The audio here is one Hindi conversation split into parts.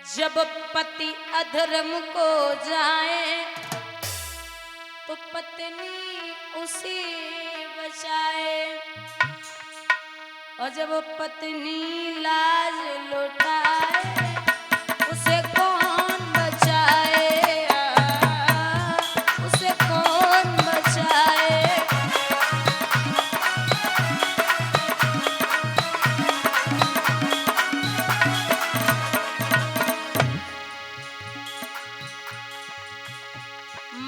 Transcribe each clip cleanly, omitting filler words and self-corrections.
जब पति अधर्म को जाए तो पत्नी उसे बचाए, और जब पत्नी लाज लुटाए उसे कौन बचाए, उसे कौन बचाए।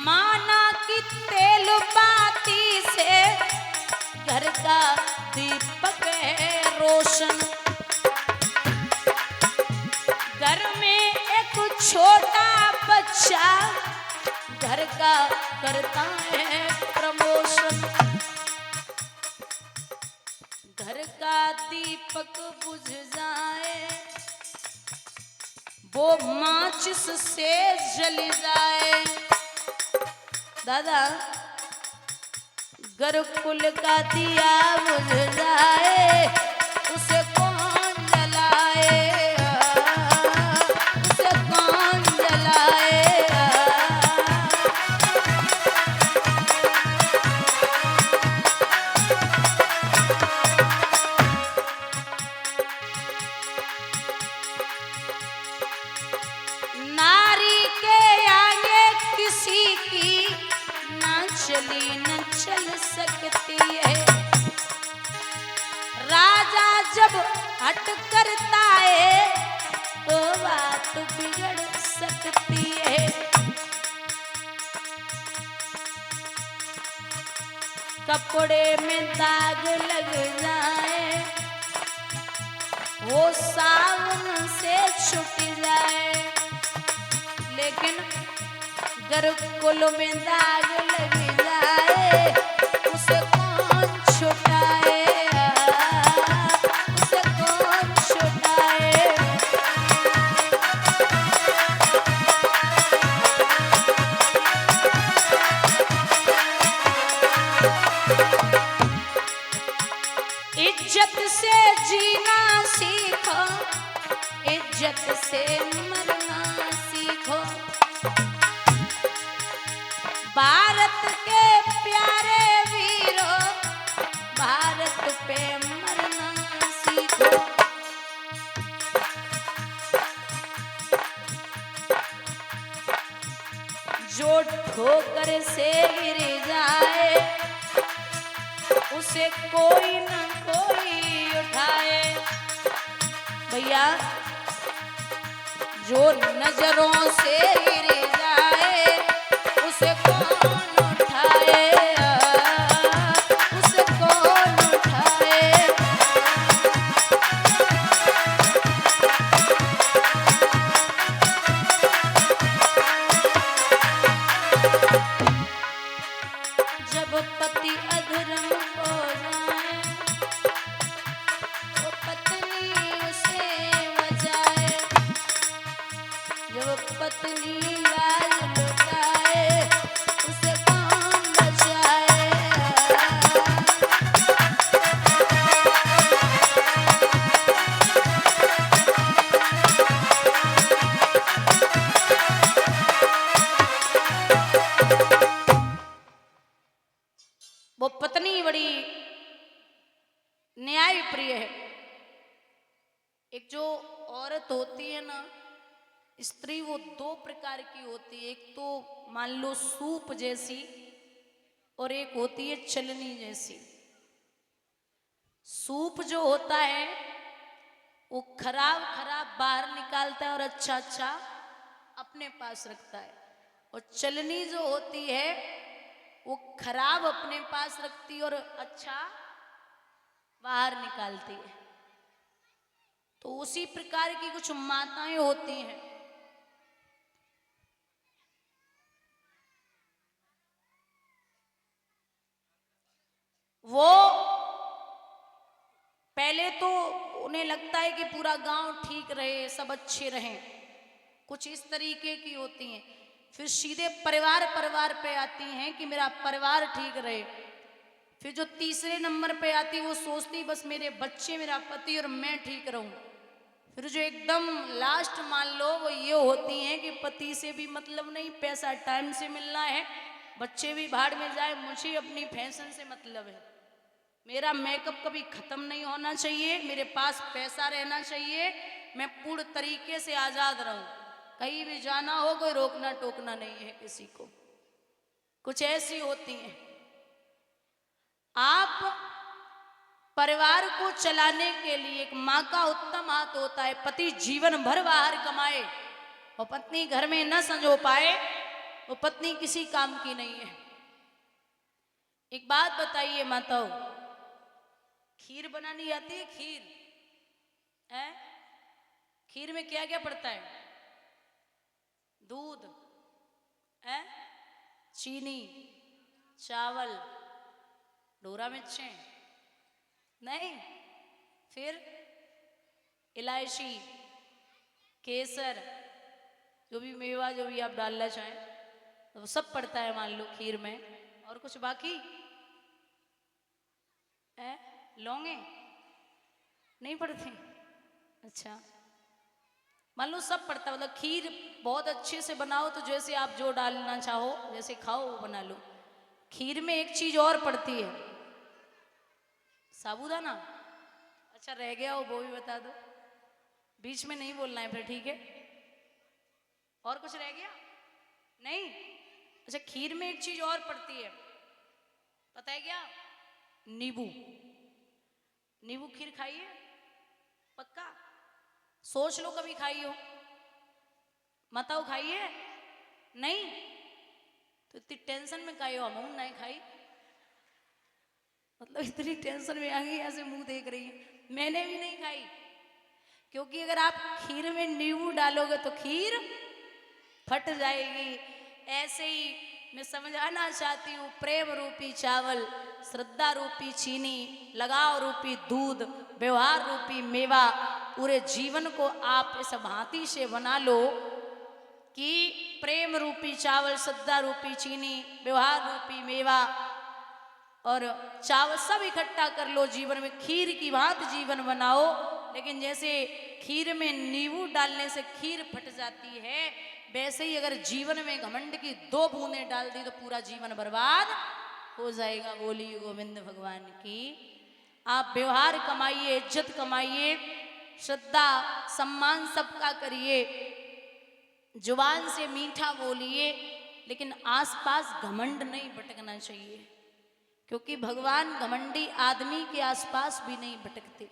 माना कि तेल बाती से घर का दीपक है रोशन, घर में एक छोटा बच्चा घर का करता है प्रमोशन। घर का दीपक बुझ जाए वो माचिस से जल जाए। दादा गुरुकुल का दिया बुझ जाए उसे कौन जलाए, उसे कौन जलाए। नारी के आगे किसी की ना चली न चल सकती है, राजा जब हट करता है तो बात बिगड़ सकती है। कपड़े में दाग लग जाए वो सावन से छूट जाए, लेकिन गुरुकुल में दाग लग जाए उसे कौन छुटाए, उसे कौन छुटाए। इज्जत से जीना सीखो, इज्जत से मरना सीखो। भारत के प्यारे वीरों भारत पे मरना सीखो। जो ठोकर से गिर जाए उसे कोई न कोई उठाए। भैया जो नजरों से गिर जाए उसे कौन उठाए, उसे कौन उठाए। जब पति अधर्म को जाए तो पत्नी उसे बचाए, जब पत्नी लाज लुटाए उसे कौन बचाए। वो पत्नी बड़ी न्याय प्रिय है। एक जो औरत होती है ना स्त्री, वो दो प्रकार की होती है। एक तो मान लो सूप जैसी और एक होती है चलनी जैसी। सूप जो होता है वो खराब खराब बाहर निकालता है और अच्छा अच्छा अपने पास रखता है, और चलनी जो होती है वो खराब अपने पास रखती है और अच्छा बाहर निकालती है। तो उसी प्रकार की कुछ माताएं होती हैं। वो पहले तो उन्हें लगता है कि पूरा गांव ठीक रहे, सब अच्छे रहें, कुछ इस तरीके की होती हैं। फिर सीधे परिवार परिवार पे आती हैं कि मेरा परिवार ठीक रहे। फिर जो तीसरे नंबर पे आती वो सोचती बस मेरे बच्चे, मेरा पति और मैं ठीक रहूं। फिर जो एकदम लास्ट मान लो वो ये होती हैं कि पति से भी मतलब नहीं, पैसा टाइम से मिलना है, बच्चे भी भाड़ में जाए, मुझे अपनी फैशन से मतलब है, मेरा मेकअप कभी खत्म नहीं होना चाहिए, मेरे पास पैसा रहना चाहिए, मैं पूर्ण तरीके से आजाद रहूं, कहीं भी जाना हो कोई रोकना टोकना नहीं है किसी को। कुछ ऐसी होती हैं। आप परिवार को चलाने के लिए एक माँ का उत्तम हाथ होता है। पति जीवन भर बाहर कमाए और पत्नी घर में न संजो पाए, वो पत्नी किसी काम की नहीं है। एक बात बताइए माताओं, खीर बनानी आती है? खीर है? खीर में क्या क्या पड़ता है? दूध है, चीनी, चावल, डोरा मिर्चें नहीं, फिर इलायची, केसर, जो भी मेवा जो भी आप डालना चाहें तो सब पड़ता है मान लो खीर में। और कुछ बाकी है? लौंगे नहीं पड़ते? अच्छा, मान लो सब पड़ता है। मतलब खीर बहुत अच्छे से बनाओ तो जैसे आप जो डालना चाहो जैसे खाओ वो बना लो। खीर में एक चीज और पड़ती है, साबूदाना। अच्छा रह गया वो भी बता दो, बीच में नहीं बोलना है फिर, ठीक है? और कुछ रह गया? नहीं? अच्छा, खीर में एक चीज और पड़ती है, पता है क्या? नींबू। नींबू खीर खाई है? पक्का? सोच लो कभी खाई हो, बताओ खाई है? नहीं? तो इतनी टेंशन में खाई हो, हम नहीं खाई, मतलब इतनी टेंशन में आ गई, ऐसे मुंह देख रही है। मैंने भी नहीं खाई, क्योंकि अगर आप खीर में नींबू डालोगे तो खीर फट जाएगी। ऐसे ही मैं समझाना चाहती हूँ, प्रेम रूपी चावल, श्रद्धा रूपी चीनी, लगाव रूपी दूध, व्यवहार रूपी मेवा, पूरे जीवन को आप इस भांति से बना लो कि प्रेम रूपी चावल, श्रद्धा रूपी चीनी, व्यवहार रूपी मेवा और चावल सब इकट्ठा कर लो, जीवन में खीर की भांति जीवन बनाओ। लेकिन जैसे खीर में नींबू डालने से खीर फट जाती है, वैसे ही अगर जीवन में घमंड की 2 बूंदें डाल दी तो पूरा जीवन बर्बाद हो जाएगा। बोलिए गोविंद भगवान की। आप व्यवहार कमाइए, इज्जत कमाइए, श्रद्धा सम्मान सबका करिए, जुबान से मीठा बोलिए, लेकिन आसपास घमंड नहीं भटकना चाहिए, क्योंकि भगवान घमंडी आदमी के आसपास भी नहीं भटकते।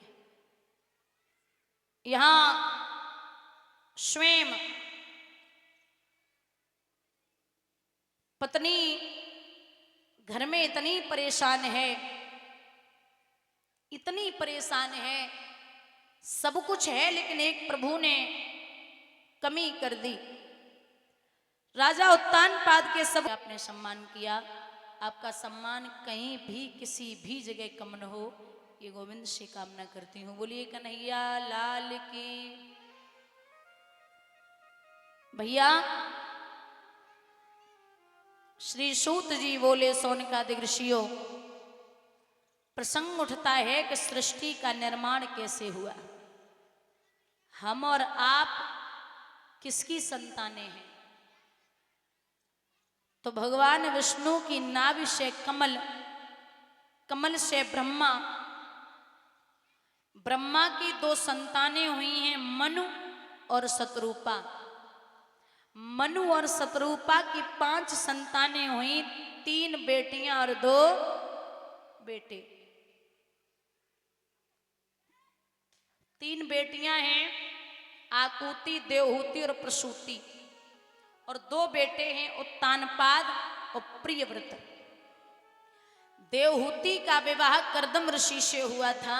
यहां स्वयं पत्नी घर में इतनी परेशान है, इतनी परेशान है, सब कुछ है लेकिन एक प्रभु ने कमी कर दी। राजा उत्तानपाद के सब आपने सम्मान किया, आपका सम्मान कहीं भी किसी भी जगह कम न हो, ये गोविंद से कामना करती हूँ। बोलिए कन्हैया लाल की। भैया श्री सूत जी बोले, सोनकादिक ऋषियों, प्रसंग उठता है कि सृष्टि का निर्माण कैसे हुआ। हम और आप किसकी संतानें हैं? तो भगवान विष्णु की नाभि से कमल, कमल से ब्रह्मा, ब्रह्मा की 2 संतानें हुई हैं, मनु और शतरूपा। मनु और शतरूपा की 5 संतानें हुई, 3 बेटियां और 2 बेटे। 3 बेटियां हैं, आकुति, देवहूति और प्रसूति, और 2 बेटे हैं, उत्तानपाद और प्रियव्रत। देवहूति का विवाह कर्दम ऋषि से हुआ था,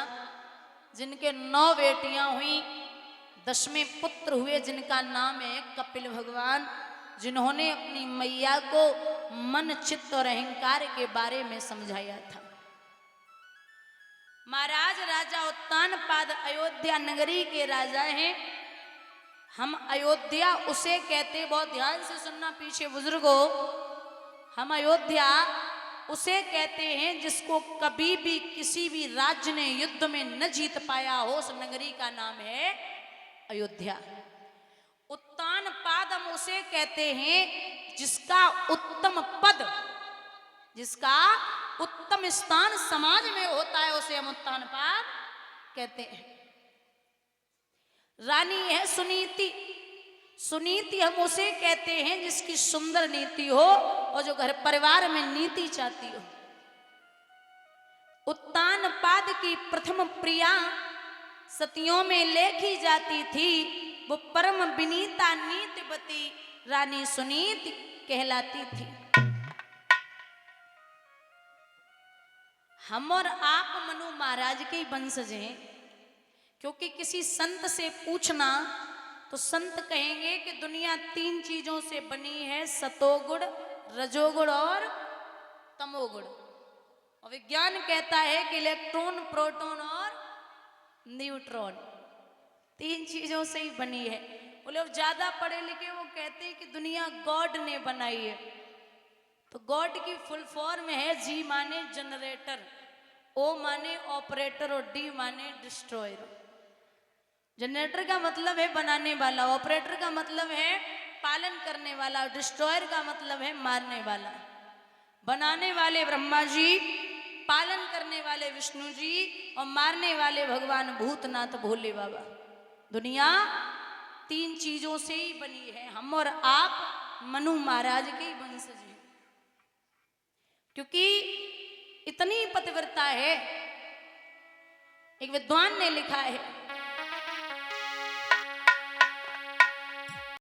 जिनके 9 बेटियां हुई, 10वें पुत्र हुए जिनका नाम है कपिल भगवान, जिन्होंने अपनी मैया को मन, चित्त और अहंकार के बारे में समझाया था। महाराज राजा उत्तानपाद अयोध्या नगरी के राजा हैं। हम अयोध्या उसे कहते, बहुत ध्यान से सुनना पीछे बुजुर्गों, हम अयोध्या उसे कहते हैं जिसको कभी भी किसी भी राज्य ने युद्ध में न जीत पाया हो, उस नगरी का नाम है अयोध्या। उत्तान पाद हम उसे कहते हैं जिसका उत्तम पद, जिसका उत्तम स्थान समाज में होता है, उसे हम उत्तान पाद कहते हैं। रानी है सुनीति, सुनीति हम उसे कहते हैं जिसकी सुंदर नीति हो और जो घर परिवार में नीति चाहती हो। उत्तान पाद की प्रथम प्रिया सतियों में लेखी जाती थी, वो परम विनीता नीतिवती रानी सुनीति कहलाती थी। हम और आप मनु महाराज के वंशज हैं, क्योंकि किसी संत से पूछना तो संत कहेंगे कि दुनिया 3 चीजों से बनी है, सतोगुण, रजोगुण और तमोगुण। और विज्ञान कहता है कि इलेक्ट्रॉन, प्रोटॉन और न्यूट्रॉन 3 चीजों से ही बनी है। वो लोग ज्यादा पढ़े लिखे वो कहते हैं कि दुनिया गॉड ने बनाई है। तो गॉड की फुल फॉर्म है जी माने जनरेटर, ओ माने ऑपरेटर और डी माने डिस्ट्रॉयर। जनरेटर का मतलब है बनाने वाला, ऑपरेटर का मतलब है पालन करने वाला, डिस्ट्रॉयर का मतलब है मारने वाला। बनाने वाले ब्रह्मा जी, पालन करने वाले विष्णु जी और मारने वाले भगवान भूतनाथ भोले बाबा। दुनिया 3 चीजों से ही बनी है। हम और आप मनु महाराज के वंशज हैं, क्योंकि इतनी पतिव्रता है। एक विद्वान ने लिखा है